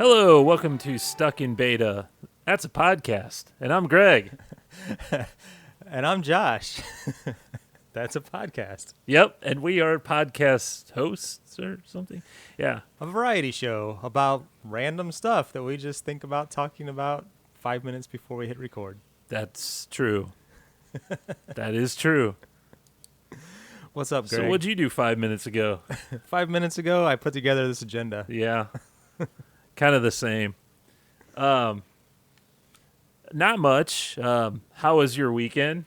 Hello, welcome to Stuck in Beta. That's a podcast, and I'm Greg. And I'm Josh. That's a podcast. Yep, and we are podcast hosts or something. Yeah, A variety show about random stuff that we just think about talking about 5 minutes before we hit record. that's true. That is true. What's up, Greg? So what'd you do 5 minutes ago? 5 minutes ago, I put together this agenda. Yeah, kind of the same. Not much. How was your weekend?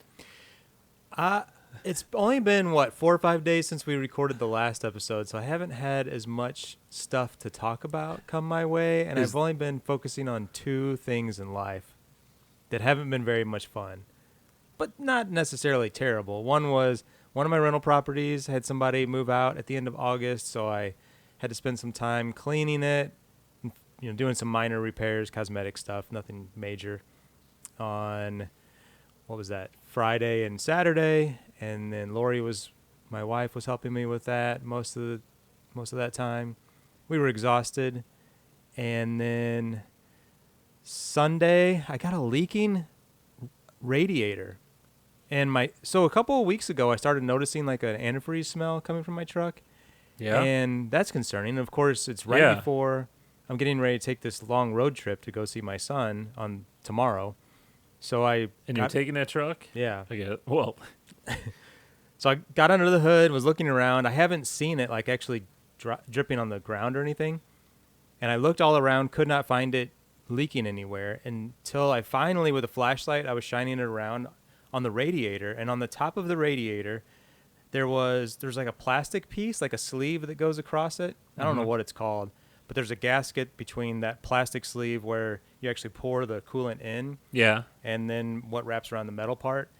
It's only been, 4 or 5 days since we recorded the last episode, so I haven't had as much stuff to talk about come my way, and I've only been focusing on two things in life that haven't been very much fun, but not necessarily terrible. One was one of my rental properties had somebody move out at the end of August, so I had to spend some time cleaning it, doing some minor repairs, cosmetic stuff, nothing major, on, what was that, Friday and Saturday. And then my wife was helping me with that most of that time. We were exhausted. And then Sunday, I got a leaking radiator. And so a couple of weeks ago, I started noticing like an antifreeze smell coming from my truck. Yeah. And that's concerning. And of course, it's right before I'm getting ready to take this long road trip to go see my son on tomorrow. So you're taking that truck? Yeah. I get it. Well, so I got under the hood, was looking around. I haven't seen it like actually dripping on the ground or anything. And I looked all around, could not find it leaking anywhere until I finally, with a flashlight, I was shining it around on the radiator. And on the top of the radiator, there's like a plastic piece, like a sleeve that goes across it. I don't know what it's called, but there's a gasket between that plastic sleeve where you actually pour the coolant in. yeah. And then what wraps around the metal part.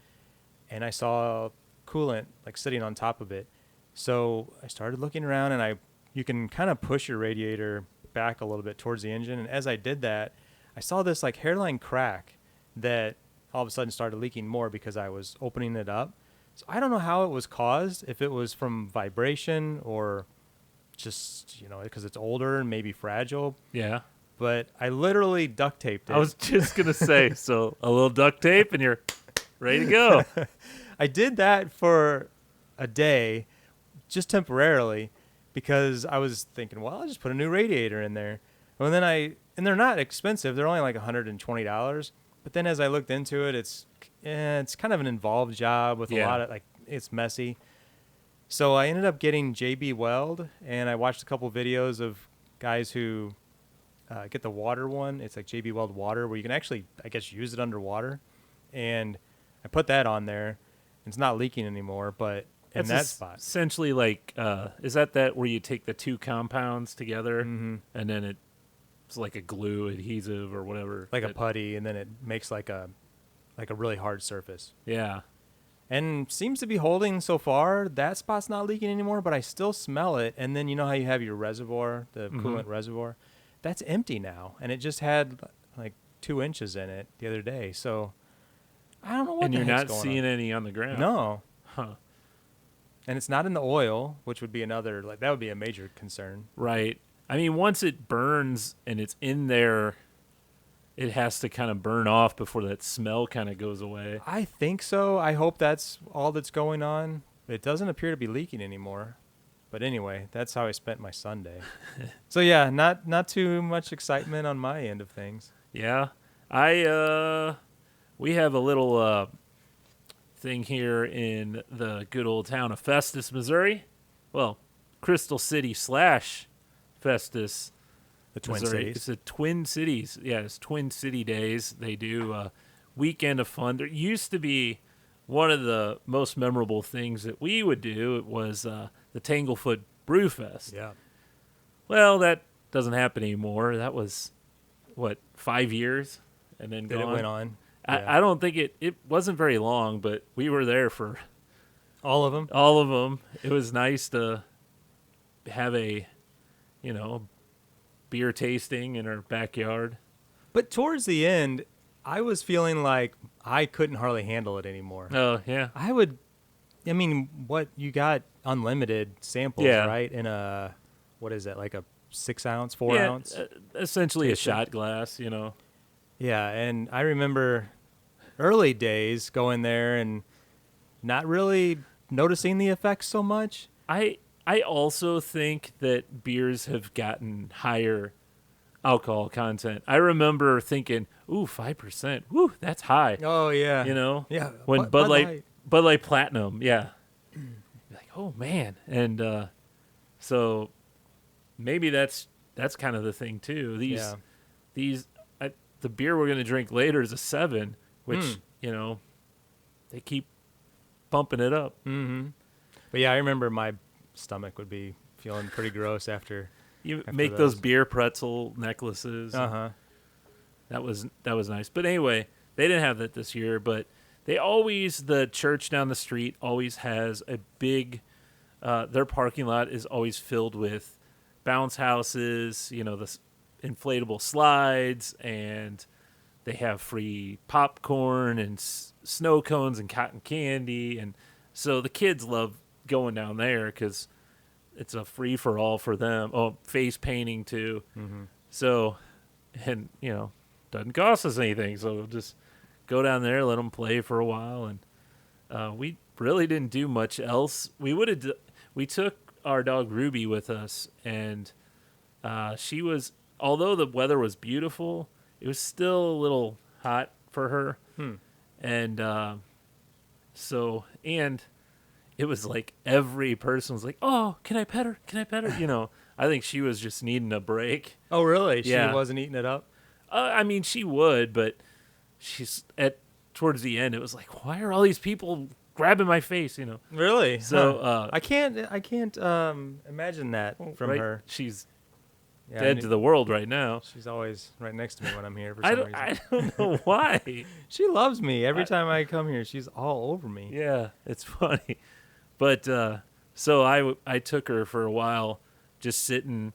And I saw coolant like sitting on top of it. So I started looking around, and you can kind of push your radiator back a little bit towards the engine. And as I did that, I saw this like hairline crack that all of a sudden started leaking more because I was opening it up. So I don't know how it was caused, if it was from vibration or just, because it's older and maybe fragile. Yeah. But I literally duct taped it. I was just going to say, so a little duct tape and you're ready to go. I did that for a day, just temporarily, because I was thinking, well, I'll just put a new radiator in there. And they're not expensive. They're only like $120. But then as I looked into it, it's kind of an involved job with a lot of, it's messy. So I ended up getting JB Weld, and I watched a couple videos of guys who get the water one. It's like JB Weld water, where you can actually, I guess, use it underwater. And I put that on there. It's not leaking anymore, but in that spot. Essentially, like, is that where you take the two compounds together and then it's like a glue adhesive or whatever, like a putty, and then it makes like a really hard surface. Yeah. And seems to be holding so far. That spot's not leaking anymore, but I still smell it. And then you know how you have your reservoir, the coolant reservoir, that's empty now, and it just had like 2 inches in it the other day. So I don't know what. And the you're heck's not going seeing on. any on the ground. No. Huh. And it's not in the oil, which would be another, that would be a major concern. Right. I mean, once it burns and it's in there, it has to kind of burn off before that smell kind of goes away. I think so. I hope that's all that's going on. It doesn't appear to be leaking anymore. But anyway, that's how I spent my Sunday. So yeah, not too much excitement on my end of things. Yeah. We have a little thing here in the good old town of Festus, Missouri. Well, Crystal City / Festus, The Twin Missouri. Cities. It's the Twin Cities. Yeah, it's Twin City Days. They do a weekend of fun. There used to be one of the most memorable things that we would do. It was the Tanglefoot Brew Fest. Yeah. Well, that doesn't happen anymore. That was, 5 years? And then Then it went on. Yeah. I don't think it wasn't very long, but we were there for All of them? all of them. It was nice to have a beer tasting in our backyard. But towards the end, I was feeling like I couldn't hardly handle it anymore. Oh, yeah. What you got unlimited samples, Yeah. right? In a, what is it, like a 6 ounce, 4 ounce. Essentially Tasted. a shot glass, you know. Yeah, and I remember early days going there and not really noticing the effects so much. I also think that beers have gotten higher alcohol content. I remember thinking, ooh, 5%. Woo, that's high. Oh yeah, You know? yeah. When Bud Light Platinum, yeah. Like, oh man. And so maybe that's kind of the thing too. The beer we're going to drink later is a 7, which, you know, they keep bumping it up. Mm-hmm. But yeah, I remember my stomach would be feeling pretty gross after. You make those beer pretzel necklaces. Uh-huh. That was nice. But anyway, they didn't have that this year, but the church down the street always has a big their parking lot is always filled with bounce houses, you know, the inflatable slides, and they have free popcorn and snow cones and cotton candy, and so the kids love going down there because it's a free for all for them. Oh, face painting too. Mm-hmm. So, and you know, doesn't cost us anything, so we'll just go down there, let them play for a while, and we really didn't do much else. We took our dog Ruby with us, and she was, although the weather was beautiful, it was still a little hot for her. And and it was like every person was like, oh, can I pet her? Can I pet her? You know, I think she was just needing a break. Oh, really? Yeah. She wasn't eating it up? I mean, she would, but towards the end, it was like, why are all these people grabbing my face? You know? Really? So I can't imagine that from her. She's Yeah, dead to the world right now. She's always right next to me when I'm here for some reason. I don't know why. She loves me. Every time I come here, she's all over me. Yeah, it's funny. But so I took her for a while, just sitting.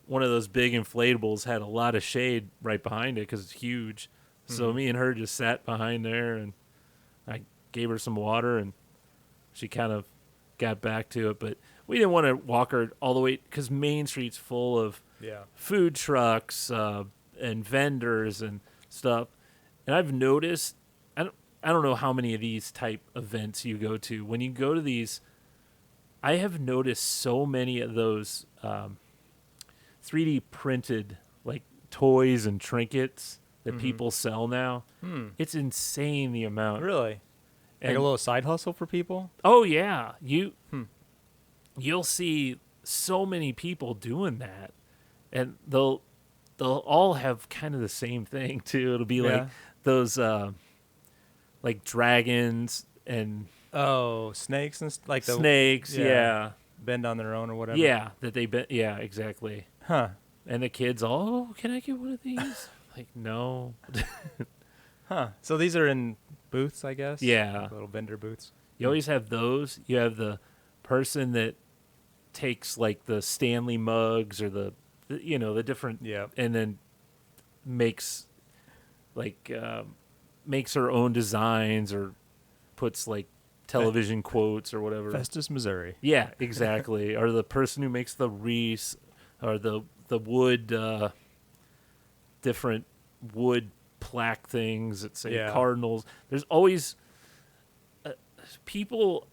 One of those big inflatables had a lot of shade right behind it because it's huge. So me and her just sat behind there, and I gave her some water, and she kind of got back to it. But we didn't want to walk her all the way because Main Street's full of food trucks and vendors and stuff. And I've noticed, I don't know how many of these type events you go to. When you go to these, I have noticed so many of those 3D printed like toys and trinkets that people sell now. It's insane the amount. Really? And, like a little side hustle for people? Oh yeah, you'll see so many people doing that, and they'll all have kind of the same thing too. It'll be like those like dragons and snakes and like the snakes, yeah, bend on their own or whatever. Yeah, that they bend. Yeah, exactly. Huh. And the kids all, can I get one of these? Like, no. Huh. So these are in booths, I guess? Yeah. Like little vendor booths. You always have those. You have the person that takes like the Stanley mugs or the different, and then makes her own designs or puts like television quotes or whatever. Festus, Missouri. Yeah, exactly. Or the person who makes the Reese or the wood, different wood plaque things that say Cardinals. There's always people.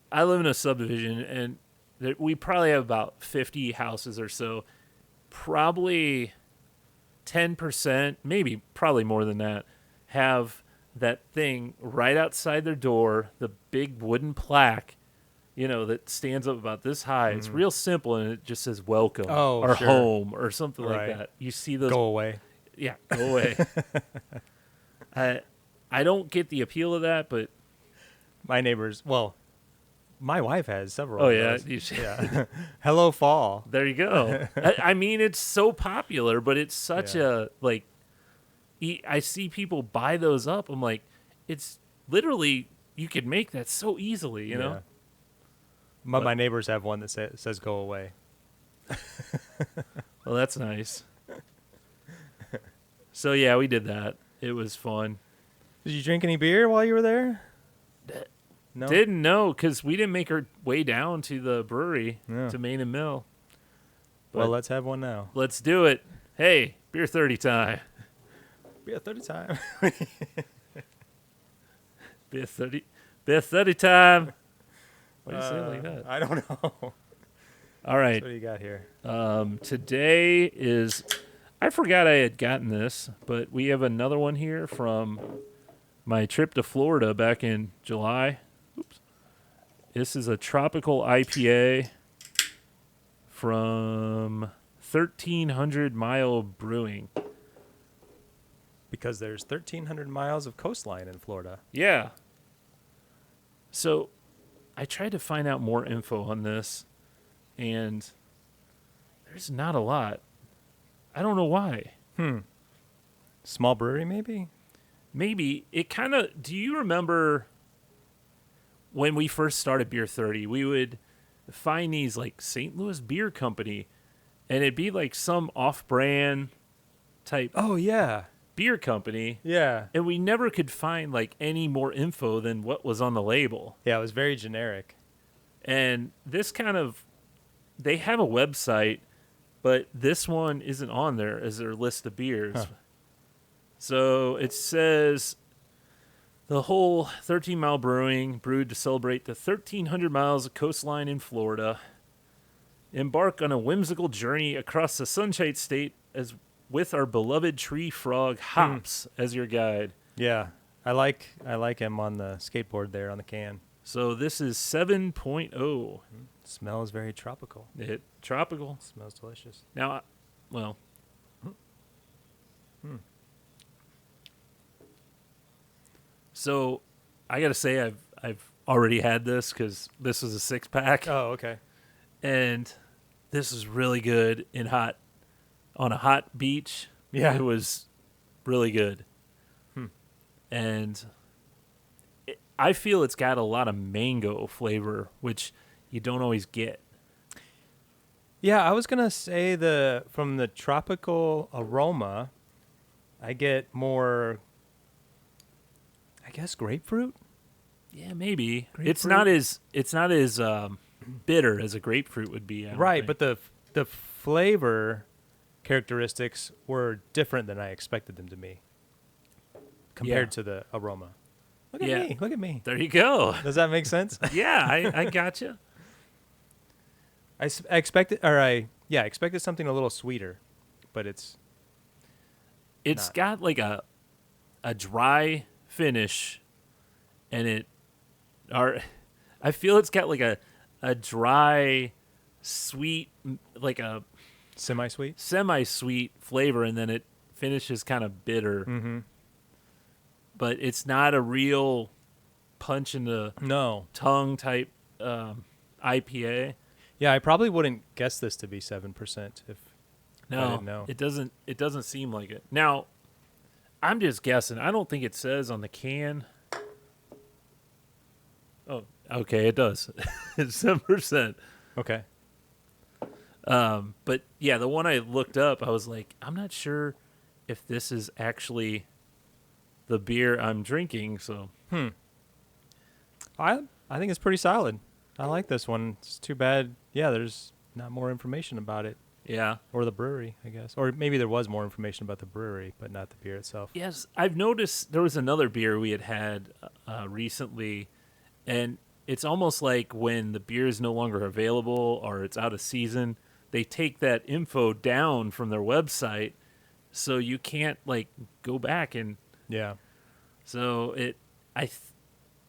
I live in a subdivision, and we probably have about 50 houses or so. Probably 10%, maybe probably more than that, have that thing right outside their door, the big wooden plaque, that stands up about this high. It's real simple, and it just says welcome or home or something like that. You see those. Go away. Yeah, go away. I don't get the appeal of that, but my neighbors, my wife has several. Oh, of yeah. those. Yeah. Hello, fall. There you go. I mean, it's so popular, but it's such a, like, I see people buy those up. I'm like, it's literally, you could make that so easily, you know? But my neighbors have one that says go away. Well, that's nice. So, yeah, we did that. It was fun. Did you drink any beer while you were there? No? Didn't know, because we didn't make our way down to the brewery, to Main and Mill. Well, let's have one now. Let's do it. Hey, beer 30 time. Beer 30 time. Beer 30 time. Why do you say it like that? I don't know. All right. So what do you got here? Today is, I forgot I had gotten this, but we have another one here from my trip to Florida back in July. Oops. This is a tropical IPA from 1,300 Mile Brewing. Because there's 1,300 miles of coastline in Florida. Yeah. So I tried to find out more info on this, and there's not a lot. I don't know why. Small brewery, maybe? Maybe. It kind of... Do you remember when we first started Beer 30, we would find these, like, St. Louis Beer Company, and it'd be, like, some off-brand type Oh, yeah. beer company, Yeah. and we never could find, like, any more info than what was on the label. Yeah, it was very generic. And this kind of... They have a website, but this one isn't on there as their list of beers. Huh. So it says the whole 13 Mile Brewing brewed to celebrate the 1,300 miles of coastline in Florida. Embark on a whimsical journey across the Sunshine State as with our beloved tree frog hops as your guide. Yeah. I like him on the skateboard there on the can. So this is 7.0. Smells very tropical. Tropical. Smells delicious. Now, well, so I got to say I've already had this because this was a 6-pack, Oh, okay. and this is really good on a hot beach. Yeah. It was really good, and I feel it's got a lot of mango flavor, which you don't always get. Yeah, I was going to say from the tropical aroma, I get more, I guess, grapefruit. Yeah, maybe Grapefruit? It's not as bitter as a grapefruit would be. I don't Right, think. but the flavor characteristics were different than I expected them to be compared to the aroma. Look at me. Look at me. There you go. Does that make sense? Yeah, I gotcha. I expected something a little sweeter, but it's not. Got like a dry finish, and I feel it's got like a dry, sweet, like a Semi-sweet? semi-sweet flavor, and then it finishes kind of bitter. Mm-hmm. But it's not a real punch in the No. tongue type IPA. Yeah, I probably wouldn't guess this to be 7% if I No, didn't know. it doesn't seem like it. Now, I'm just guessing. I don't think it says on the can. Oh, okay, it does. It's 7%. Okay. But yeah, the one I looked up, I was like, I'm not sure if this is actually the beer I'm drinking. So I think it's pretty solid. I like this one. It's too bad. Yeah, there's not more information about it. yeah. Or the brewery, I guess. Or maybe there was more information about the brewery, but not the beer itself. Yes, I've noticed there was another beer we had recently, and it's almost like when the beer is no longer available or it's out of season, they take that info down from their website, so you can't like go back and Yeah. so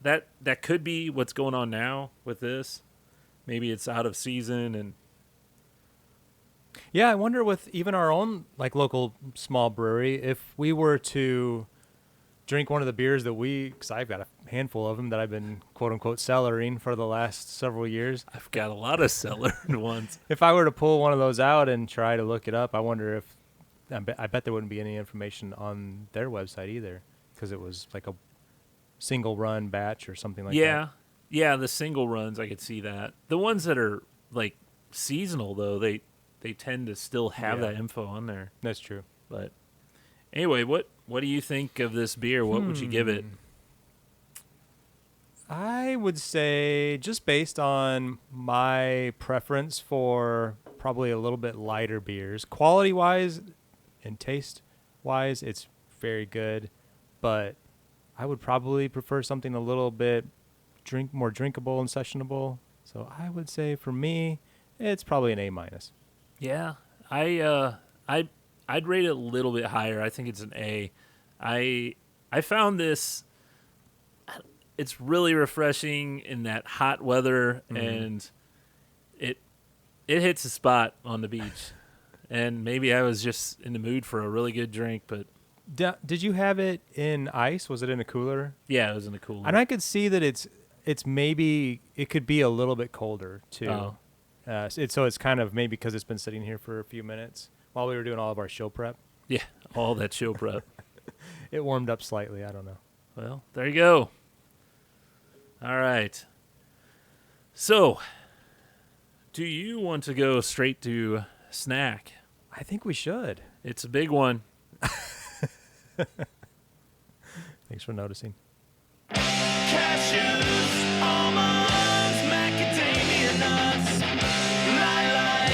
that could be what's going on now with this. Maybe it's out of season and Yeah, I wonder with even our own like local small brewery, if we were to drink one of the beers that because I've got a handful of them that I've been quote unquote cellaring for the last several years. I've got a lot of cellared ones. If I were to pull one of those out and try to look it up, I wonder if I bet there wouldn't be any information on their website either, because it was like a single run batch or something like that. Yeah, the single runs I could see that. The ones that are like seasonal though, they tend to still have that info on there. That's true. But anyway, what do you think of this beer? What would you give it? I would say, just based on my preference for probably a little bit lighter beers, quality-wise and taste-wise, it's very good. But I would probably prefer something a little bit more drinkable and sessionable. So I would say for me, it's probably an A-. Yeah, I'd rate it a little bit higher. I think it's an A. I found this. It's really refreshing in that hot weather, and it hits a spot on the beach. And maybe I was just in the mood for a really good drink, but Did you have it in ice? Was it in a cooler? yeah, it was in the cooler. And I could see that it's maybe it could be a little bit colder too. Oh. So it's kind of maybe because it's been sitting here for a few minutes while we were doing all of our show prep. Yeah, all that show prep. It warmed up slightly. I don't know. Well, there you go. All right. So, do you want to go straight to snack? I think we should. It's a big one. Thanks for noticing. Cashews, almonds, macadamia nuts, lilac,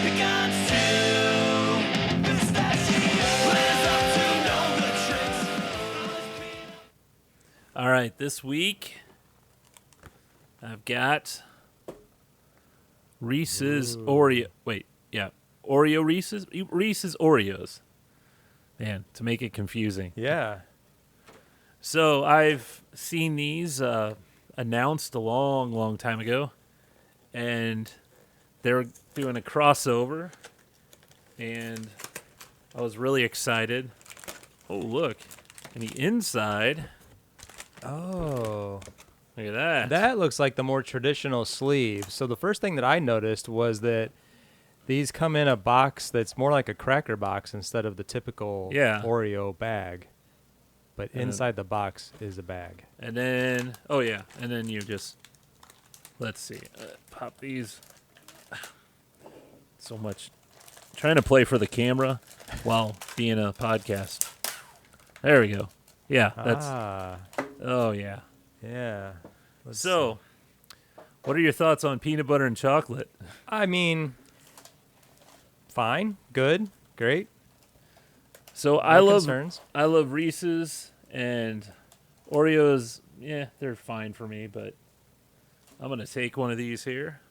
pecans too. Pistachios, lives up to no good tricks. All right, this week I've got Reese's Oreo. Wait, yeah, Oreo Reese's Oreos. Man, to make it confusing. Yeah. So I've seen these announced a long, long time ago, and they're doing a crossover, and I was really excited. Oh, look, and the inside, Oh. look at that. That looks like the more traditional sleeve. So the first thing that I noticed was that these come in a box that's more like a cracker box instead of the typical Oreo bag. But inside the box is a bag. And then, oh yeah, and then you just, let's see, pop these. So much. Trying to play for the camera while being a podcast. There we go. Yeah, that's, oh yeah. Yeah. So, what are your thoughts on peanut butter and chocolate? I mean, fine, good, great. So No concerns. I love Reese's and Oreos. Yeah, they're fine for me, but I'm gonna take one of these here.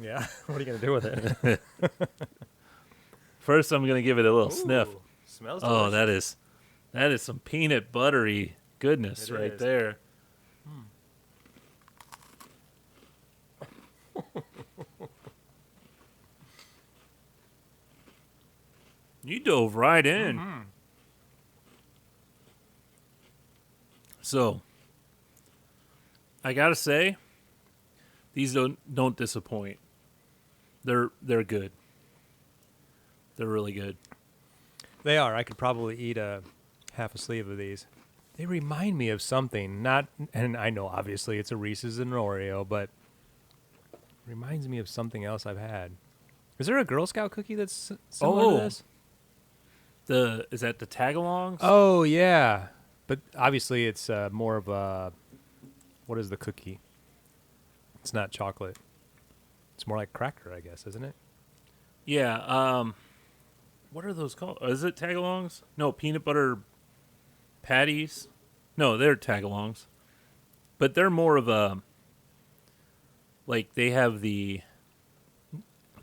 Yeah. What are you gonna do with it? First, I'm gonna give it a little sniff. Smells Oh, delicious. that is some peanut buttery goodness It right is. there. You dove right in. So, I gotta say, these don't disappoint. They're good. They're really good. They are. I could probably eat half a sleeve of these. They remind me of something. And I know obviously it's a Reese's and an Oreo, but reminds me of something else I've had. Is there a Girl Scout cookie that's similar to this? Is that the tagalongs? Oh yeah, but obviously it's more of a. What is the cookie? It's not chocolate. It's more like cracker, I guess, isn't it? Yeah. What are those called? Is it tagalongs? No, peanut butter patties. No, they're tagalongs, but they're more of a. Like they have the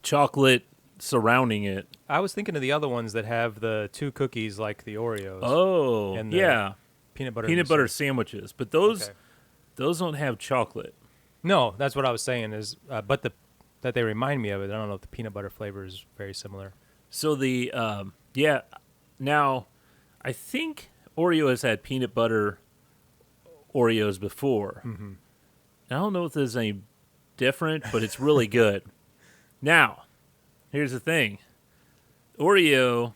chocolate surrounding it. I was thinking of the other ones that have the two cookies like the Oreos. Oh, and the yeah, peanut butter sandwiches. But those don't have chocolate. No, that's what I was saying. Is but that they remind me of it. I don't know if the peanut butter flavor is very similar. So the now I think Oreo has had peanut butter Oreos before. Mm-hmm. I don't know if there's any different, but it's really good. Now, here's the thing. Oreo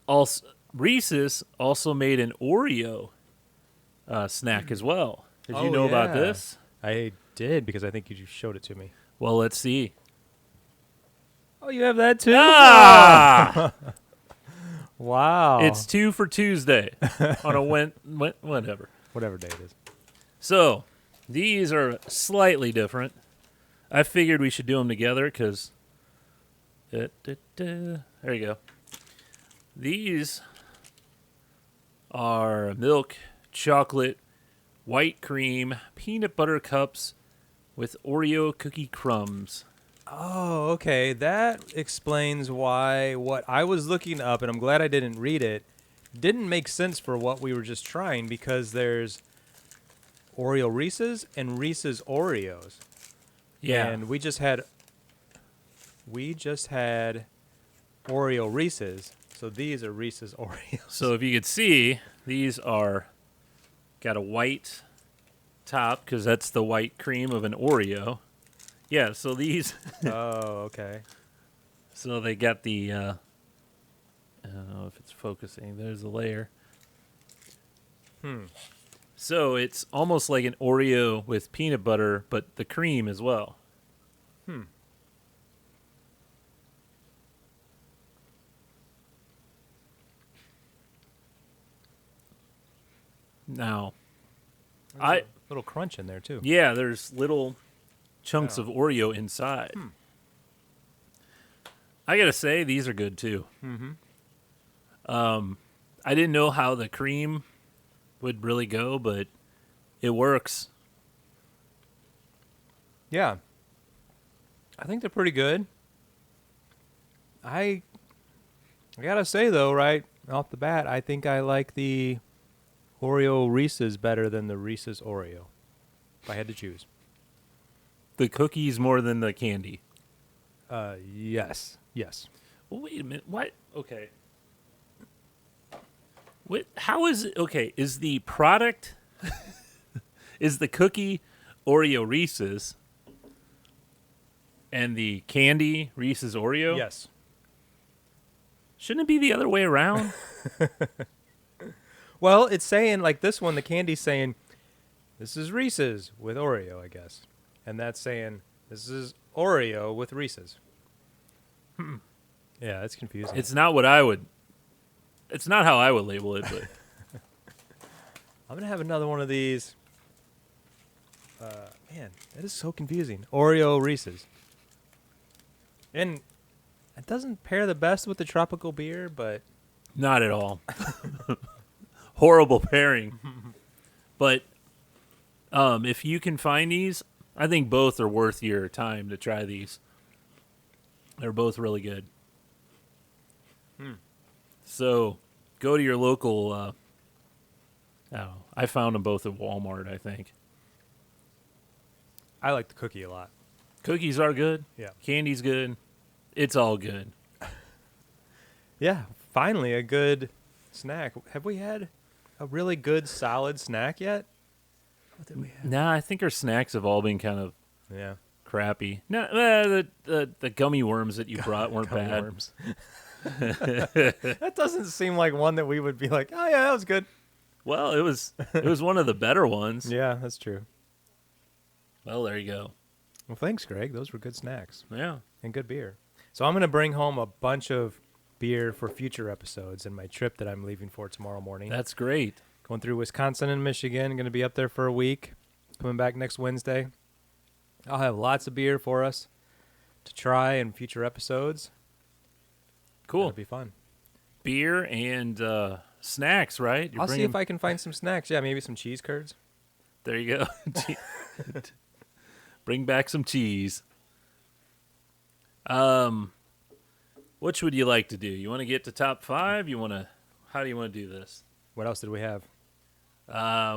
also Reese's also made an Oreo snack as well. Did you know about this? I did because I think you just showed it to me. Well, let's see. Oh, you have that too? Ah! Wow. It's 2 for Tuesday on a whatever. Whatever day it is. So, these are slightly different. I figured we should do them together because... There you go. These are milk, chocolate, white cream, peanut butter cups with Oreo cookie crumbs. Oh, okay. That explains why what I was looking up, and I'm glad I didn't read it, didn't make sense for what we were just trying because there's Oreo Reese's and Reese's Oreos. Yeah. And we just had Oreo Reese's. So these are Reese's Oreos. So if you could see, these are got a white top because that's the white cream of an Oreo. Yeah, so these... Oh, okay. So they got the... I don't know if it's focusing. There's a layer. So it's almost like an Oreo with peanut butter, but the cream as well. Now, There's a little crunch in there, too. yeah, there's little chunks of Oreo inside. I gotta say, these are good too. I didn't know how the cream would really go, but it works. Yeah. I think they're pretty good. I gotta say, though, right off the bat, I think I like the Oreo Reese's better than the Reese's Oreo, if I had to choose. The cookies more than the candy. Yes. Yes. Well, wait a minute. What? Okay. What? How is it? Okay, is the product is the cookie Oreo Reese's and the candy Reese's Oreo? Yes. Shouldn't it be the other way around? Well, it's saying, like this one, the candy's saying, this is Reese's with Oreo, I guess. And that's saying, this is Oreo with Reese's. Yeah, it's confusing. It's not what I would. It's not how I would label it, but I'm going to have another one of these. Man, that is so confusing. Oreo Reese's. And it doesn't pair the best with the tropical beer, but... not at all. Horrible pairing. But if you can find these, I think both are worth your time to try these. They're both really good. So go to your local... I found them both at Walmart, I think. I like the cookie a lot. Cookies are good. Yeah. Candy's good. It's all good. Yeah, finally a good snack. Have we had a really good, solid snack yet? What did we have? Nah, I think our snacks have all been kind of Yeah. crappy. No, the gummy worms that you brought weren't Gummy bad. worms. That doesn't seem like one that we would be like, oh, yeah, that was good. Well, it was one of the better ones. Yeah, that's true. Well, there you go. Well, thanks, Greg. Those were good snacks Yeah. and good beer. So I'm going to bring home a bunch of beer for future episodes in my trip that I'm leaving for tomorrow morning. That's great. Going through Wisconsin and Michigan. Going to be up there for a week. Coming back next Wednesday. I'll have lots of beer for us to try in future episodes. Cool. It'll be fun. Beer and snacks, right? I'll see if I can find some snacks. Yeah, maybe some cheese curds. There you go. Bring back some cheese. Which would you like to do? You want to get to top 5? How do you want to do this? What else did we have?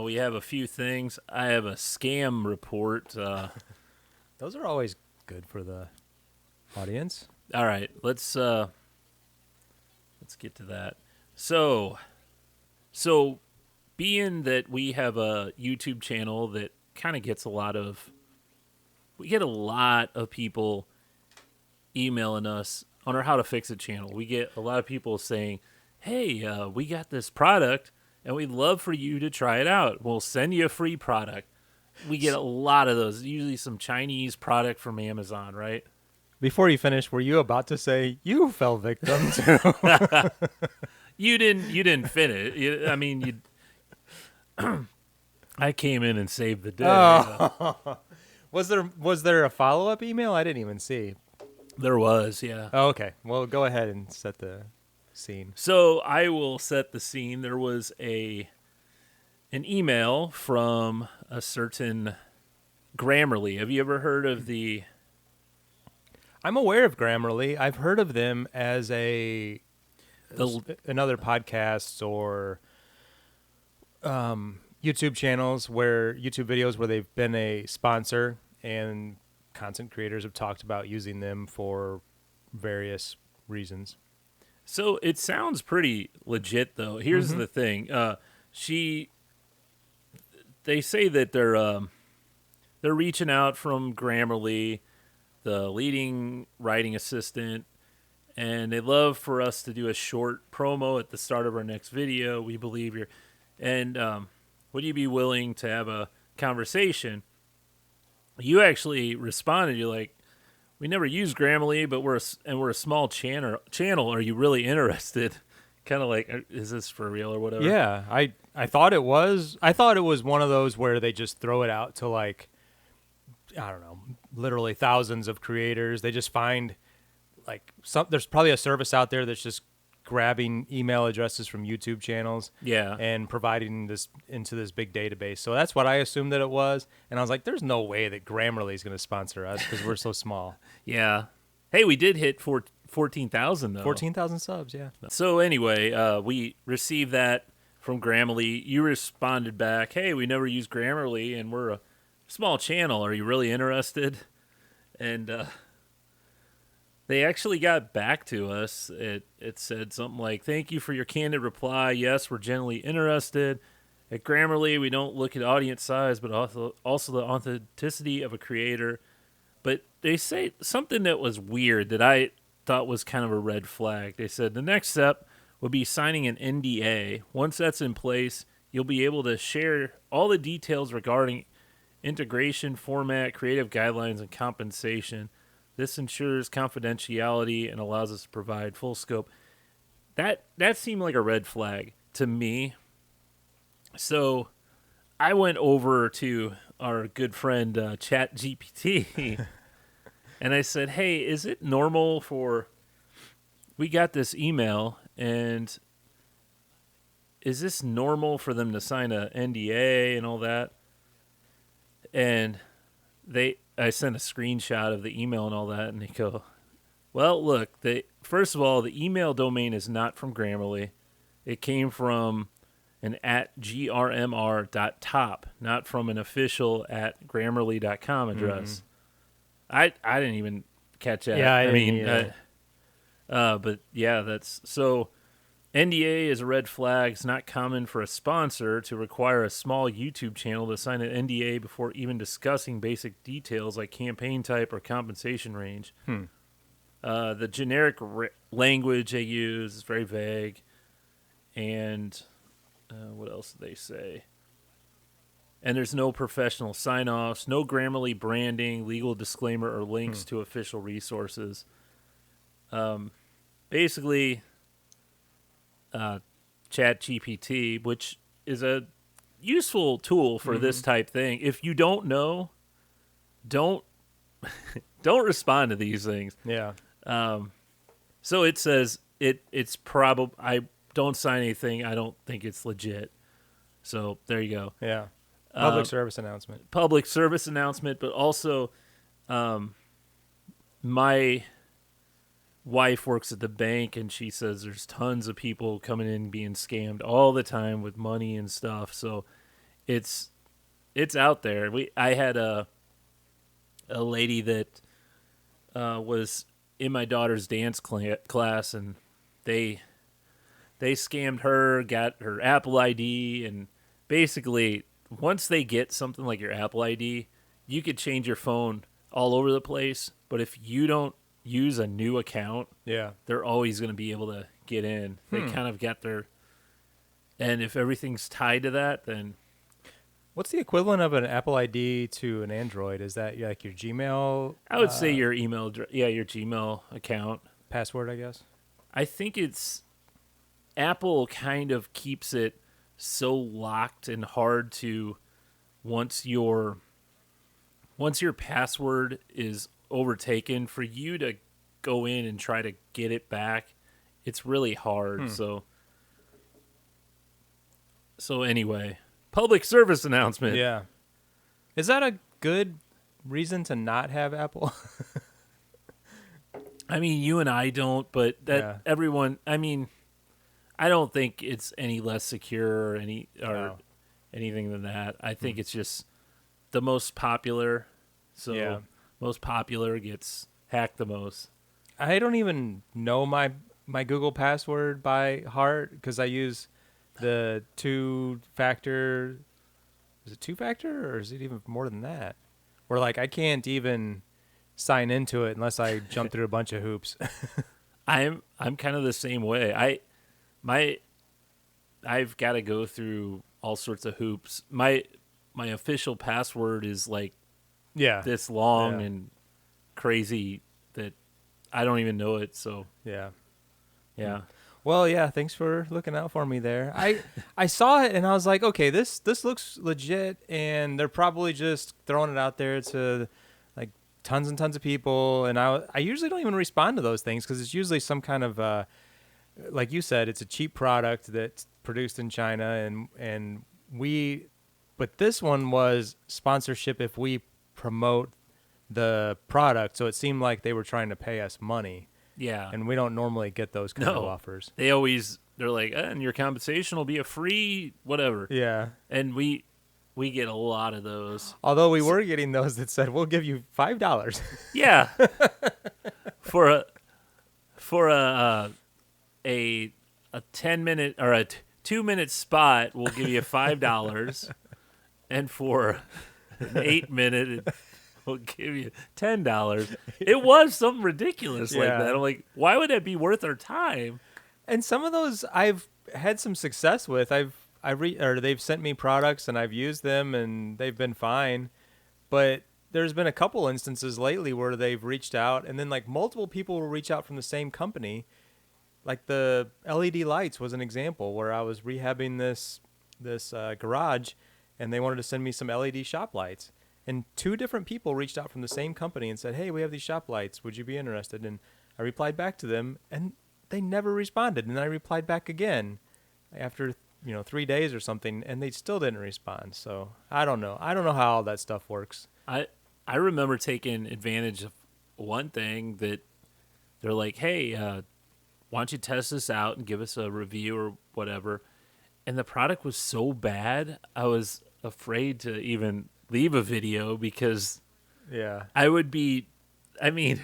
We have a few things. I have a scam report. Those are always good for the audience. All right, let's get to that. So being that we have a YouTube channel that kind of gets we get a lot of people emailing us on our How to Fix It channel. We get a lot of people saying, hey, we got this product and we'd love for you to try it out. We'll send you a free product. We get a lot of those, usually some Chinese product from Amazon, right? Before you finish, were you about to say you fell victim to? You didn't finish. I came in and saved the day. Oh. Was there a follow-up email? I didn't even see. There was, yeah. Oh, okay. Well, go ahead and set the scene. So I will set the scene. There was an email from a certain Grammarly. Have you ever heard of the... I'm aware of Grammarly. I've heard of them as another podcasts or YouTube channels YouTube videos where they've been a sponsor and content creators have talked about using them for various reasons. So it sounds pretty legit, though. Here's the thing. They say that they're reaching out from Grammarly, the leading writing assistant, and they love for us to do a short promo at the start of our next video. We believe you're, and would you be willing to have a conversation? You actually responded. You're like, we never use Grammarly, but we're a small channel. Are you really interested? Kind of like, is this for real or whatever? Yeah, I thought it was. I thought it was one of those where they just throw it out to like, I don't know, literally thousands of creators. They just find like there's probably a service out there that's just grabbing email addresses from YouTube channels, Yeah. and providing this into this big database. So that's what I assumed that it was, and I was like, "There's no way that Grammarly is going to sponsor us because we're so small." Yeah. Hey, we did hit 14,000 though. 14,000 subs, yeah. So anyway, we received that from Grammarly. You responded back, "Hey, we never use Grammarly, and we're a small channel. Are you really interested?" And they actually got back to us. It said something like, "Thank you for your candid reply. Yes, we're genuinely interested. At Grammarly, we don't look at audience size, but also the authenticity of a creator." But they say something that was weird that I thought was kind of a red flag. They said the next step would be signing an NDA. Once that's in place, you'll be able to share all the details regarding integration, format, creative guidelines, and compensation. This ensures confidentiality and allows us to provide full scope. That seemed like a red flag to me. So I went over to our good friend ChatGPT and I said, "Hey, is it normal for... we got this email, and is this normal for them to sign a NDA and all that?" And I sent a screenshot of the email and all that, and they go, "Well, look, first of all, the email domain is not from Grammarly. It came from an @grmr.top, not from an official @grammarly.com address." I didn't even catch that. Yeah, I didn't mean, either. but yeah, that's so. NDA is a red flag. It's not common for a sponsor to require a small YouTube channel to sign an NDA before even discussing basic details like campaign type or compensation range. The generic language they use is very vague. And what else do they say? And there's no professional sign-offs, no Grammarly branding, legal disclaimer, or links to official resources. Basically, ChatGPT, which is a useful tool for this type thing. If you don't know, don't respond to these things. Yeah. So it says it's probably... I don't sign anything. I don't think it's legit. So there you go. Yeah. Public service announcement. Public service announcement, but also my wife works at the bank, and she says there's tons of people coming in being scammed all the time with money and stuff. So it's out there. I had a lady that was in my daughter's dance class, and they scammed her, got her Apple ID, and basically once they get something like your Apple ID, you could change your phone all over the place. But if you don't use a new account, Yeah. they're always going to be able to get in. They kind of got their... And if everything's tied to that, then... What's the equivalent of an Apple ID to an Android? Is that like your Gmail? I would say your email... your Gmail account. Password, I guess. I think it's... Apple kind of keeps it so locked and hard to once your password is overtaken, for you to go in and try to get it back, it's really hard. So anyway, public service announcement. Yeah. Is that a good reason to not have Apple? I mean, you and I don't, but Yeah. everyone. I mean, I don't think it's any less secure or anything than that. I think it's just the most popular. So Yeah. most popular gets hacked the most. I don't even know my Google password by heart because I use the two-factor. Is it two-factor or is it even more than that? Where like I can't even sign into it unless I jump through a bunch of hoops. I'm kind of the same way. I've got to go through all sorts of hoops. My official password is like Yeah. this long Yeah. and crazy that I don't even know it. So Yeah. yeah. Well, yeah, thanks for looking out for me there. I saw it and I was like, okay, this looks legit, and they're probably just throwing it out there to like tons and tons of people. And I usually don't even respond to those things because it's usually some kind of like you said, it's a cheap product that's produced in China, but this one was sponsorship if we promote the product, so it seemed like they were trying to pay us money. Yeah. And we don't normally get those kind of offers. They're like, and your compensation will be a free whatever. Yeah. And we get a lot of those. Although we were getting those that said, we'll give you $5. Yeah. for a 10-minute or a 2-minute spot, we'll give you $5. And for an 8-minute, we'll give you $10. It was something ridiculous like Yeah. that. I'm like, why would that be worth our time? And some of those I've had some success with. They've sent me products and I've used them and they've been fine. But there's been a couple instances lately where they've reached out and then like multiple people will reach out from the same company. Like the LED lights was an example where I was rehabbing this garage and they wanted to send me some LED shop lights. And 2 different people reached out from the same company and said, hey, we have these shop lights. Would you be interested? And I replied back to them, and they never responded. And I replied back again after 3 days or something, and they still didn't respond. So I don't know. I don't know how all that stuff works. I remember taking advantage of one thing that they're like, hey, why don't you test this out and give us a review or whatever. And the product was so bad, I was afraid to even leave a video because Yeah. I would be, I mean,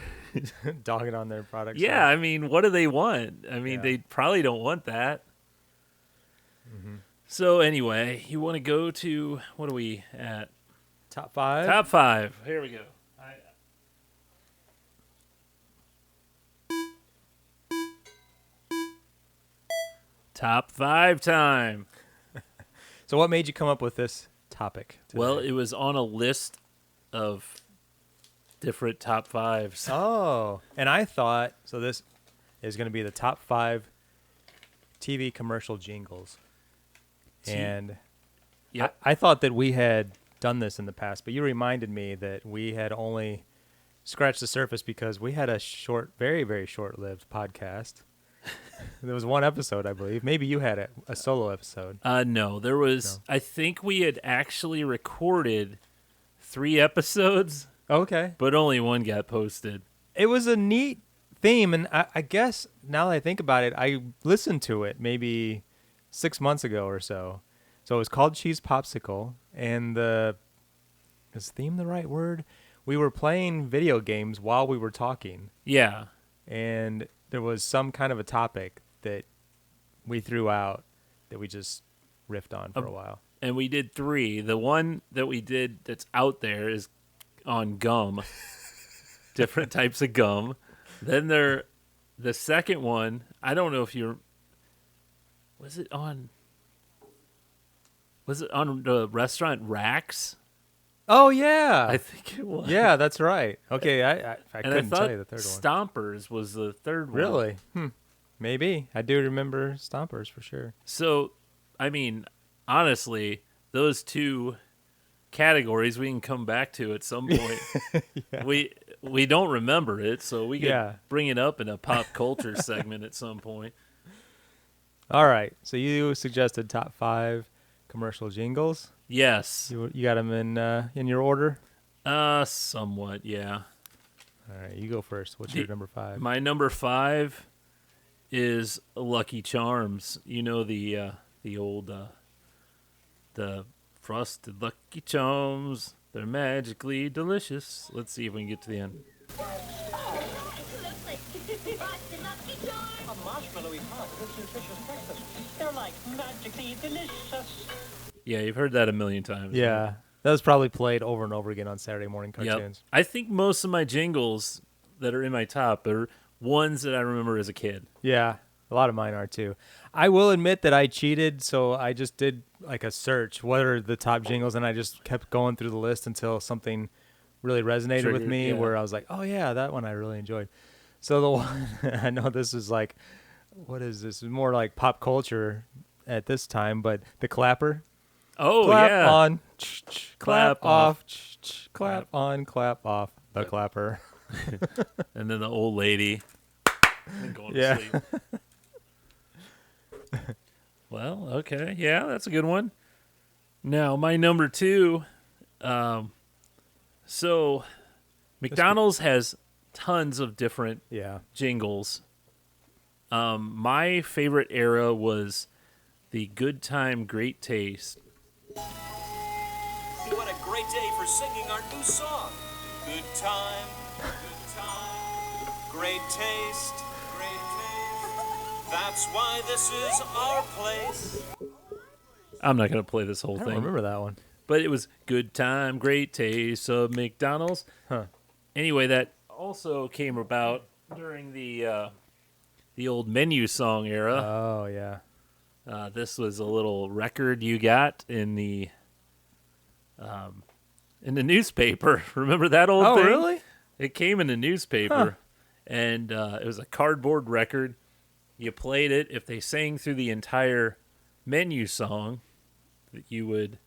Dogging on their products. yeah, I mean, what do they want? I mean, Yeah. they probably don't want that. So anyway, you want to go to, what are we at? Top 5. Top 5. Here we go. Top 5 time. So what made you come up with this topic today? Well, it was on a list of different top 5s. Oh, and I thought, so this is going to be the top 5 TV commercial jingles. And Yep. I thought that we had done this in the past, but you reminded me that we had only scratched the surface because we had a short, very, very short-lived podcast. There was one episode, I believe. Maybe you had a solo episode. No, there was, I think we had actually recorded 3 episodes, Okay. but only one got posted. It was a neat theme, and I guess now that I think about it, I listened to it maybe 6 months ago or so. So it was called Cheese Popsicle, and is theme the right word? We were playing video games while we were talking, Yeah. and there was some kind of a topic that we threw out that we just riffed on for a while. And we did 3. The one that we did that's out there is on gum. Different types of gum. Then the second one, I don't know if was it on the restaurant Racks? Oh, yeah. I think it was. Yeah, that's right. Okay, I And couldn't I thought tell you the third one. Stompers was the third one. Really? Maybe. I do remember Stompers for sure. So, I mean, honestly, those 2 categories we can come back to at some point. Yeah. We don't remember it, so we can Yeah. bring it up in a pop culture segment at some point. All right. So you suggested top 5 commercial jingles. Yes. You got them in your order? Somewhat, yeah. All right. You go first. What's your number 5? My number 5 is Lucky Charms. You know the old the frosted Lucky Charms. They're magically delicious. Let's see if we can get to the end. A marshmallowy hot, rich, nutritious breakfast. They're like magically delicious. Yeah, you've heard that a million times. Yeah. That was probably played over and over again on Saturday morning Yep. cartoons. I think most of my jingles that are in my top are ones that I remember as a kid. Yeah. A lot of mine are too. I will admit that I cheated, so I just did like a search. What are the top jingles? And I just kept going through the list until something really resonated with Triggered, me yeah. where I was like, oh, yeah, that one I really enjoyed. So the one, I know this is like, what is this? It's more like pop culture at this time, but the clapper. Oh, Clap yeah. on, clap Clap off, clap on, clap off. The clapper. And then the old lady going Yeah. to sleep. Well, okay. Yeah, that's a good one. Now, my number 2. So, McDonald's has tons of different Yeah. jingles. My favorite era was the Good Time, Great Taste. What a great day for singing our new song. Good time, great taste, great taste. That's why this is our place. I'm not going to play this whole I don't thing. remember that one. But it was Good Time, Great Taste of McDonald's. Huh. Anyway, that also came about during the old menu song era. Oh, yeah. This was a little record you got in the newspaper. Remember that old thing? Oh, really? It came in the newspaper, and it was a cardboard record. You played it. If they sang through the entire menu song, you would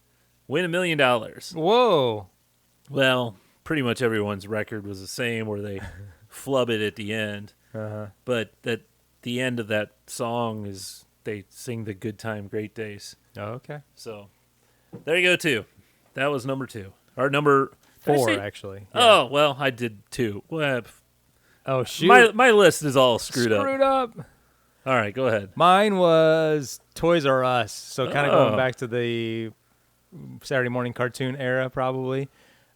win $1 million. Whoa. Well, pretty much everyone's record was the same, where they flub it at the end. Uh-huh. But at the end of that song is they sing the Good Time, Great Days. Oh, okay. So there you go, 2. That was number 2. Or number 4, did I say- actually. Oh, well, I did 2. Well, Oh, shoot. my list is all screwed up. up. All right, go ahead. Mine was Toys R Us. So kind of going Oh. back to the Saturday morning cartoon era, probably.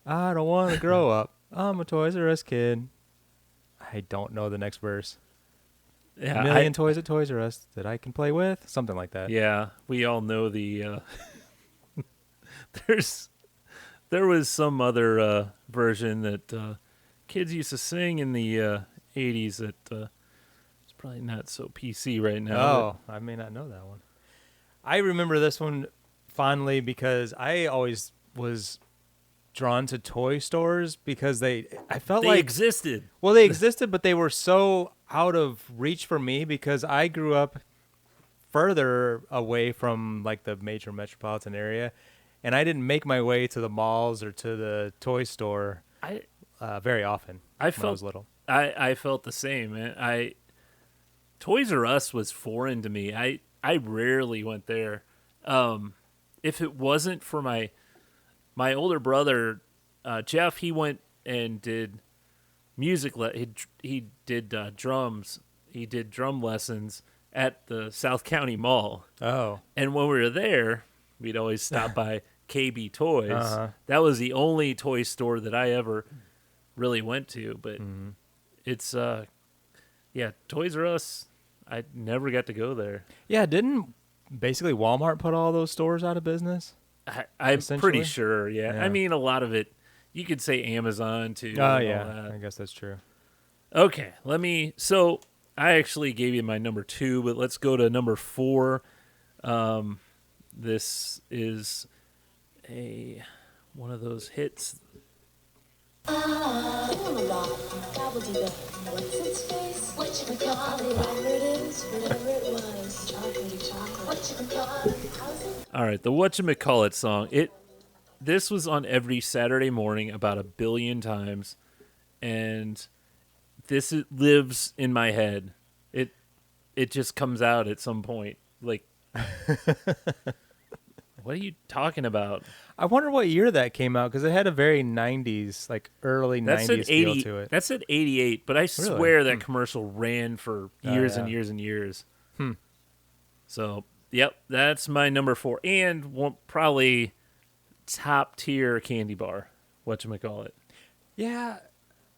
I don't want to grow up. I'm a Toys R Us kid. I don't know the next verse. Yeah, A million toys at Toys R Us that I can play with. Something like that. Yeah, we all know the. There was some other version that kids used to sing in the 80s that it's probably not so PC right now. Oh, I may not know that one. I remember this one fondly because I always was drawn to toy stores because I felt They like existed. well, they existed, but they were so out of reach for me because I grew up further away from like the major metropolitan area, and I didn't make my way to the malls or to the toy store I very often when I was little. I felt the same, man. Toys R Us was foreign to me. I rarely went there. If it wasn't for my older brother, Jeff, he went and did music. He did drums. He did drum lessons at the South County Mall. Oh, And when we were there, we'd always stop by KB Toys. Uh-huh. That was the only toy store that I ever really went to. But it's, Toys R Us, I never got to go there. yeah, didn't basically Walmart put all those stores out of business? I'm Essentially? pretty sure, yeah. Yeah. I mean, a lot of it, you could say Amazon too. Oh, and all yeah, that. I guess that's true. Okay, so I actually gave you my number 2, but let's go to number 4. This is one of those hits. Gobbledygook. What's its face? Whatchamacallit? Whatever it is, whatever it was. Chocolatey chocolate. Whatchamacallit? How's it? All right, the Whatchamacallit song. this was on every Saturday morning about 1 billion times, and lives in my head. It just comes out at some point. Like, what are you talking about? I wonder what year that came out because it had a very 90s, like early That's an 90s feel to it. That's at 88, but I swear that commercial ran for years and years and years. So, yep, that's my number 4, and probably top tier candy bar. Whatchamacallit. Yeah,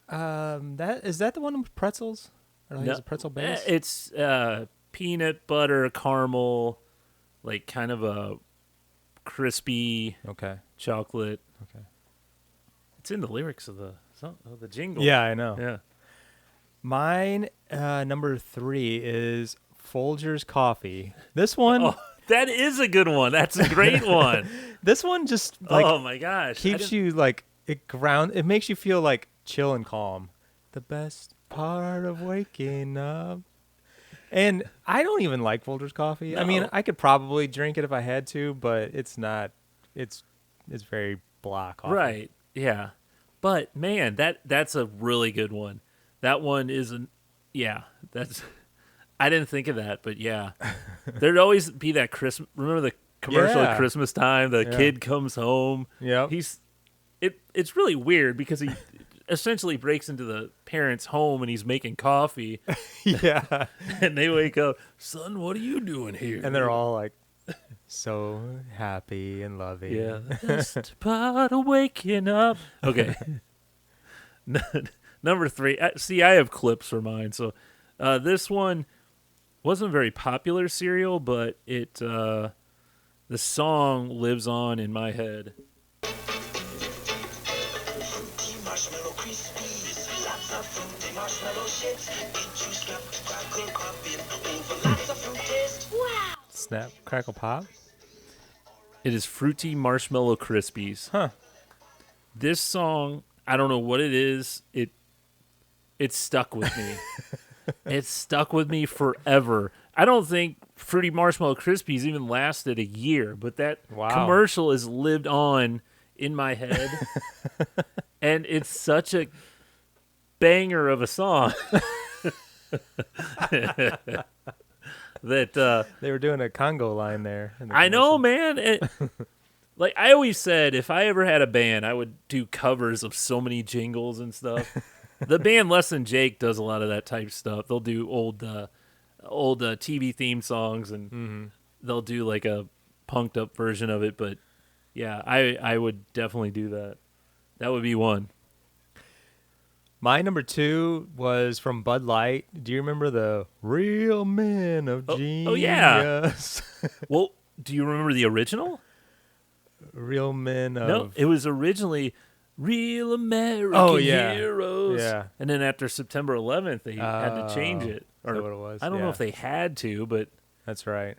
that is that the one with pretzels? Or like is it pretzel base? It's peanut butter caramel, like kind of a crispy chocolate. Okay. It's in the lyrics of the jingle. Yeah, I know. Yeah. Mine, number 3 is Folgers coffee. This one, Oh, that is a good one. That's a great one. this one just like Oh my gosh. keeps you like it makes you feel like chill and calm. The best part of waking up. And I don't even like Folgers coffee. I mean, No. I could probably drink it if I had to, but it's not. It's very blah coffee. Right. Yeah. But man, that's a really good one. That one isn't. Yeah. That's. I didn't think of that, but yeah. There'd always be that Christmas. Remember the commercial at Christmas time? The kid comes home. Yep. It's really weird because he essentially breaks into the parents' home and he's making coffee. Yeah. And they wake up, son, what are you doing here? And they're all like so happy and loving. Yeah. The best part of waking up. Okay. Number 3. See, I have clips for mine. So this one wasn't a very popular cereal, but the song lives on in my head. Fruity marshmallow crispies, lots of fruity marshmallow shits. Get you snapped, crackle, popping over lots of fruit taste. Wow. Snap, crackle, pop. It is Fruity Marshmallow Krispies. Huh. This song, I don't know what it is. It stuck with me. It stuck with me forever. I don't think Fruity Marshmallow Krispies even lasted a year, but that commercial has lived on in my head. And it's such a banger of a song. That They were doing a Congo line there. in the I know, commercial. man. Like I always said, if I ever had a band, I would do covers of so many jingles and stuff. The band Less Than Jake does a lot of that type stuff. They'll do old TV theme songs, and they'll do like a punked up version of it. But yeah, I would definitely do that. That would be one. My number 2 was from Bud Light. Do you remember the Real Men of Genius? oh, yeah. Well, do you remember the original? Real Men of... No, it was originally Real American Heroes. Yeah. And then after September 11th, they had to change it. Is that what it was? I don't know Yeah. if they had to, but That's right.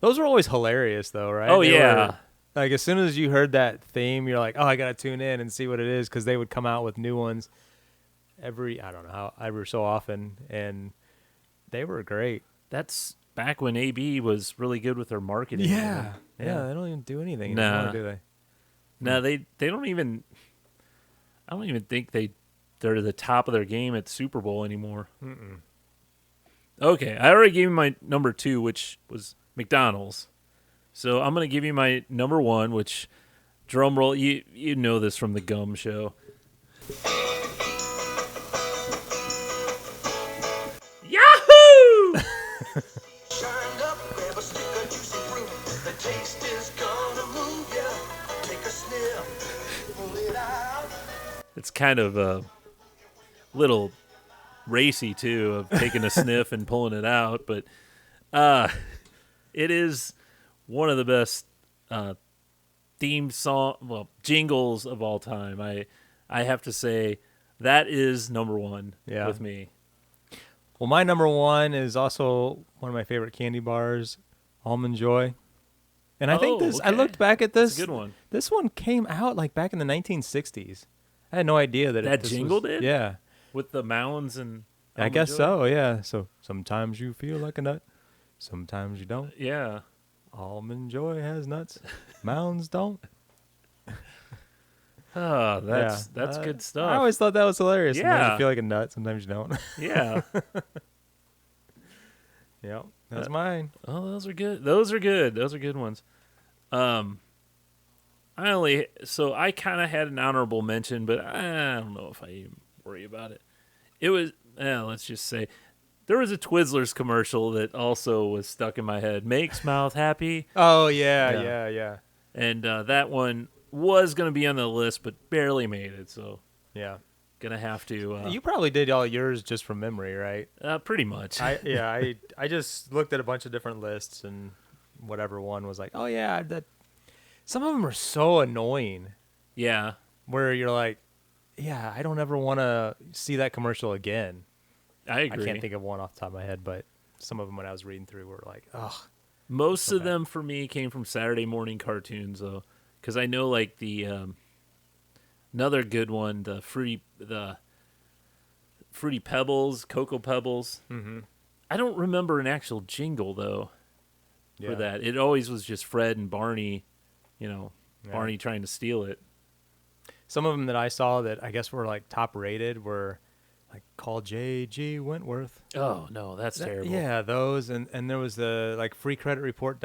Those were always hilarious, though, right? oh They yeah, were- like, as soon as you heard that theme, you're like, oh, I got to tune in and see what it is, because they would come out with new ones every so often, and they were great. that's back when AB was really good with their marketing. Yeah. Yeah. Yeah, they don't even do anything Nah. anymore, do they? No, they don't even. I don't even think they're the top of their game at Super Bowl anymore. Okay, I already gave you my number 2, which was McDonald's. So I'm gonna give you my number 1, which, drum roll, you know this from the Gum Show. Yahoo! Shine up, grab a stick of juicy fruit. The taste is gonna move ya. Take a sniff, pull it out. It's kind of a little racy too, of taking a sniff and pulling it out, but it is one of the best jingles of all time. I have to say that is number 1 with me. Well, my number 1 is also one of my favorite candy bars, Almond Joy. And I think I okay. looked back at this. It's a good one. This one came out like back in the 1960s. I had no idea that That jingle was, did? Yeah. With the mounds and I Almond guess Joy? so, yeah. So sometimes you feel like a nut, sometimes you don't. Yeah. Almond Joy has nuts, Mounds don't. Oh, that's Yeah. good stuff. I always thought that was hilarious. Sometimes Yeah. you feel like a nut. Sometimes you don't. Yeah. Yep. That's mine. Oh, those are good. Those are good. Those are good ones. I kind of had an honorable mention, but I don't know if I even worry about it. It was, let's just say, there was a Twizzlers commercial that also was stuck in my head. Makes mouth happy. Oh, Yeah. yeah. And that one was going to be on the list, but barely made it. So, Yeah. going to have to. You probably did all yours just from memory, right? Pretty much. I just looked at a bunch of different lists and whatever one was like, oh yeah, that. Some of them are so annoying. Yeah. Where you're like, yeah, I don't ever want to see that commercial again. I agree. I can't think of one off the top of my head, but some of them when I was reading through were like, ugh. Most of them for me came from Saturday morning cartoons, though, because I know like the another good one, the fruity Pebbles, Cocoa Pebbles. Mm-hmm. I don't remember an actual jingle though for that. It always was just Fred and Barney, Barney trying to steal it. Some of them that I saw that I guess were like top rated were like called JG Wentworth. Oh no, that's terrible. Yeah, those and there was the like free credit report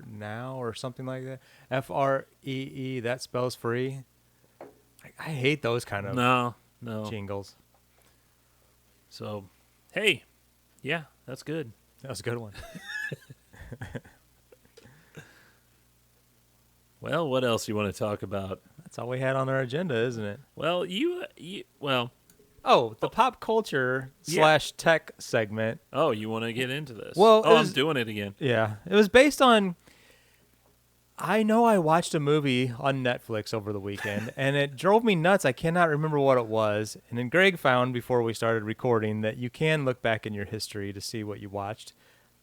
now or something like that. FREE, that spells free. I hate those kind of No. jingles. So, hey, yeah, that's good. That was a good one. Well, what else you want to talk about? That's all we had on our agenda, isn't it? Well, Oh, the pop culture / tech segment. Oh, you want to get into this? Well, I'm doing it again. Yeah, it was based on. I know I watched a movie on Netflix over the weekend, and it drove me nuts. I cannot remember what it was. And then Greg found before we started recording that you can look back in your history to see what you watched.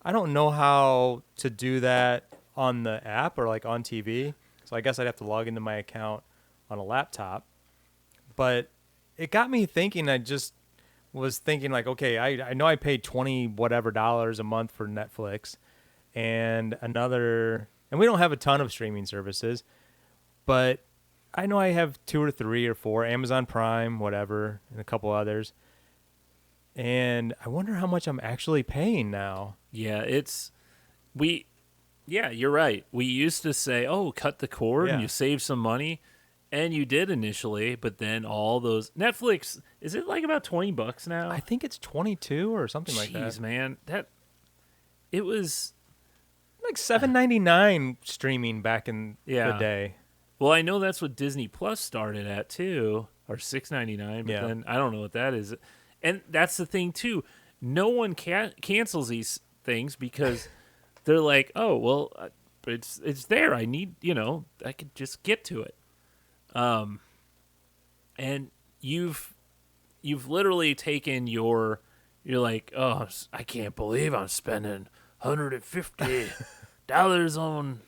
I don't know how to do that on the app or like on TV, so I guess I'd have to log into my account on a laptop. But it got me thinking. I just was thinking like, okay, I know I paid $20 whatever a month for Netflix, and we don't have a ton of streaming services, but I know I have 2 or 3 or 4, Amazon Prime, whatever, and a couple others. And I wonder how much I'm actually paying now. Yeah, you're right. We used to say, oh, cut the cord and you save some money. And you did initially, but then all those Netflix, is it like about $20 now? I think it's 22 or something like that. Jeez, man. It was like $7.99 streaming back in the day. Well, I know that's what Disney Plus started at too, or $6.99, but then I don't know what that is. And that's the thing too. No one cancels these things because they're like, "Oh, well, it's there. I need, I could just get to it." And you've literally taken you're like, oh, I can't believe I'm spending $150 on,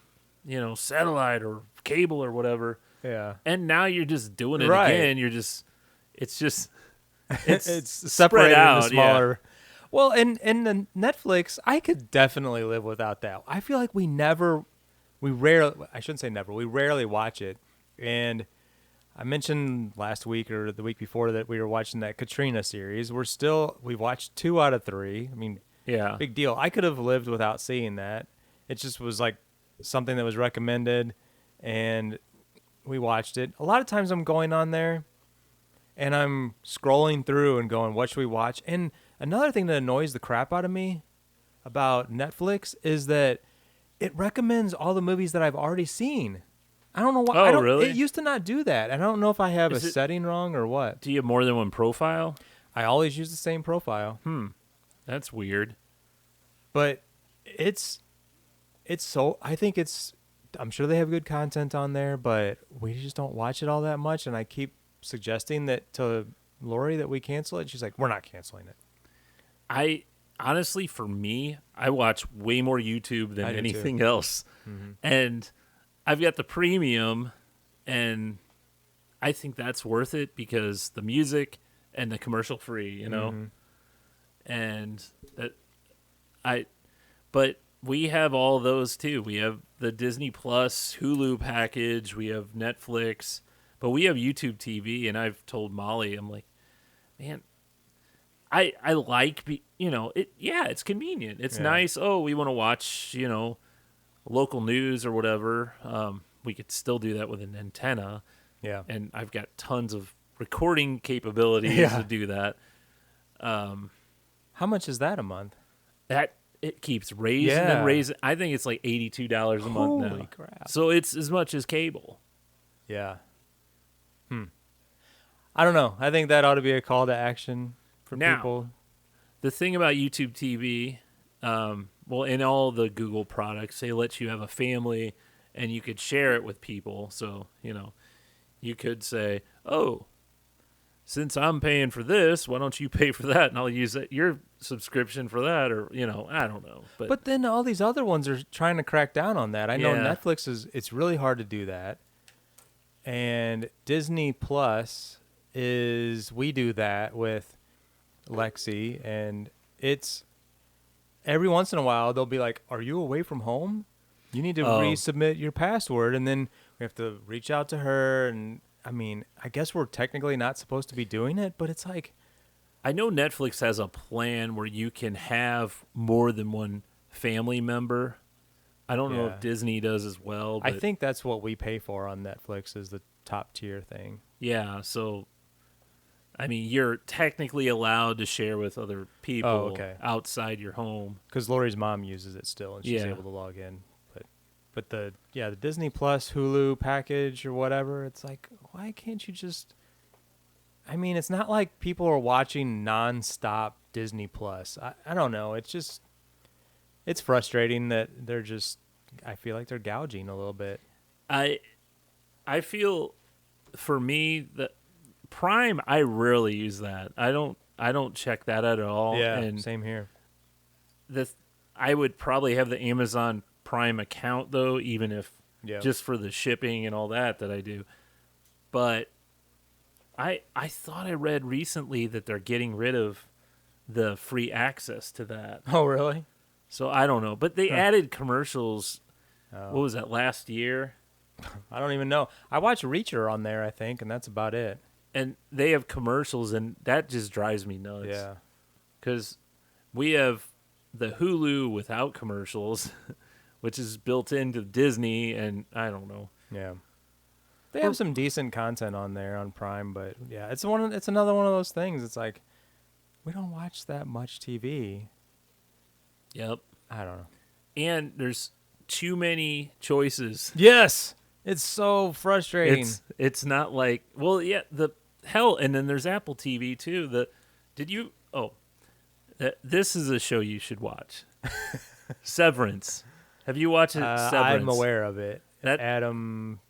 satellite or cable or whatever. Yeah. And now you're just doing it Right. again. It's separated out, into smaller. Yeah. Well, and the Netflix, I could definitely live without that. I feel like we rarely watch it. And I mentioned last week or the week before that we were watching that Katrina series. We've watched 2 out of 3. I mean, big deal. I could have lived without seeing that. It just was like something that was recommended and we watched it. A lot of times I'm going on there and I'm scrolling through and going, what should we watch? And another thing that annoys the crap out of me about Netflix is that it recommends all the movies that I've already seen. I don't know why. Oh, really? It used to not do that. I don't know if I have a setting wrong or what. Do you have more than one profile? I always use the same profile. That's weird. But it's so, I think I'm sure they have good content on there, but we just don't watch it all that much. And I keep suggesting that to Lori that we cancel it. She's like, we're not canceling it. Honestly, for me, I watch way more YouTube than anything else. Mm-hmm. And I've got the premium, and I think that's worth it because the music and the commercial free, Mm-hmm. And but we have all those too. We have the Disney Plus, Hulu package. We have Netflix, but we have YouTube TV. And I've told Molly, I'm like, man, I like, it's convenient. It's nice. Oh, we want to watch, local news or whatever. We could still do that with an antenna. Yeah. And I've got tons of recording capabilities to do that. How much is that a month? That it keeps raising and raising. I think it's like $82 a month now. Holy crap. So it's as much as cable. Yeah. I don't know. I think that ought to be a call to action for Now, people. The thing about YouTube TV, in all the Google products, they let you have a family and you could share it with people. So, you could say, oh, since I'm paying for this, why don't you pay for that? And I'll use your subscription for that. Or, I don't know. But then all these other ones are trying to crack down on that. I know Yeah. Netflix it's really hard to do that. And Disney Plus we do that with Lexi, and it's every once in a while they'll be like, are you away from home? You need to resubmit your password, and then we have to reach out to her. And I mean, I guess we're technically not supposed to be doing it, but it's like, I know Netflix has a plan where you can have more than one family member. I don't know if Disney does as well. But I think that's what we pay for on Netflix is the top tier thing. Yeah, so I mean, you're technically allowed to share with other people outside your home. Because Lori's mom uses it still, and she's able to log in. But the Disney Plus Hulu package or whatever, it's like, why can't you just? I mean, it's not like people are watching nonstop Disney Plus. I don't know. It's frustrating that they're just. I feel like they're gouging a little bit. I feel, for me, that Prime, I rarely use that. I don't check that at all. Yeah, and same here. I would probably have the Amazon Prime account though, even if just for the shipping and all that I do. But I thought I read recently that they're getting rid of the free access to that. Oh, really? So I don't know, but they added commercials. What was that, last year? I don't even know. I watch Reacher on there, I think, and that's about it. And they have commercials, and that just drives me nuts. Yeah. Because we have the Hulu without commercials, which is built into Disney, and I don't know. Yeah. They have some decent content on there on Prime, but yeah, it's another one of those things. It's like, we don't watch that much TV. Yep. I don't know. And there's too many choices. Yes. It's so frustrating. It's not like, and then there's Apple TV too. This is a show you should watch. Severance. Have you watched it? Severance. I'm aware of it. That Adam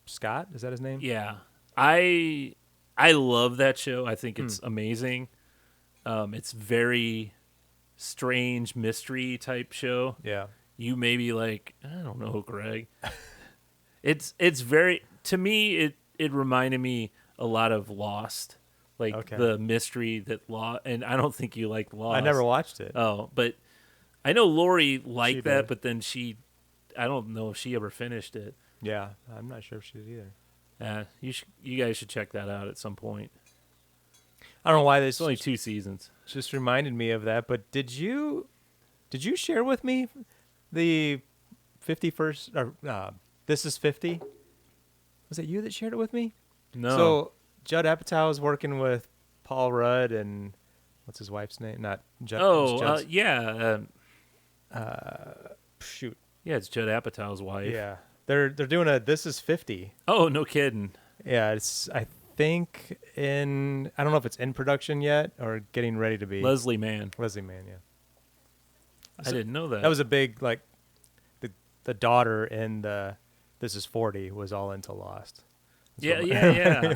Scott, is that his name? Yeah. I love that show. I think it's amazing. It's very strange mystery type show. Yeah. You may be like, I don't know, Greg. It's very, to me, it reminded me a lot of Lost. Like the mystery that and I don't think you liked Lost. I never watched it. Oh, but I know Lori liked that, but then I don't know if she ever finished it. Yeah, I'm not sure if she did either. You guys should check that out at some point. I don't know why this. It's only 2 seasons. Just reminded me of that. But did you share with me the 51st? Or, This is 50. Was it you that shared it with me? No. So Judd Apatow is working with Paul Rudd and what's his wife's name? Not Judd. Yeah. Shoot. Yeah, it's Judd Apatow's wife. Yeah. They're doing a This is 50. Oh, no kidding. Yeah, it's I think I don't know if it's in production yet or getting ready to be. Leslie Mann. Leslie Mann, yeah. I didn't know that. That was a big the daughter in the This is 40 was all into Lost. Yeah.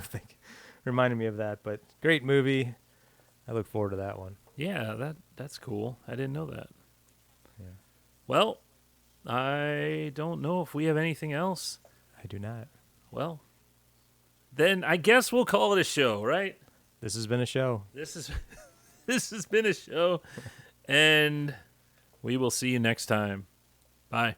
Reminded me of that, but great movie. I look forward to that one. Yeah, that's cool. I didn't know that. Yeah. Well, I don't know if we have anything else. I do not. Well, then I guess we'll call it a show, right? This has been a show. This has been a show, and we will see you next time. Bye.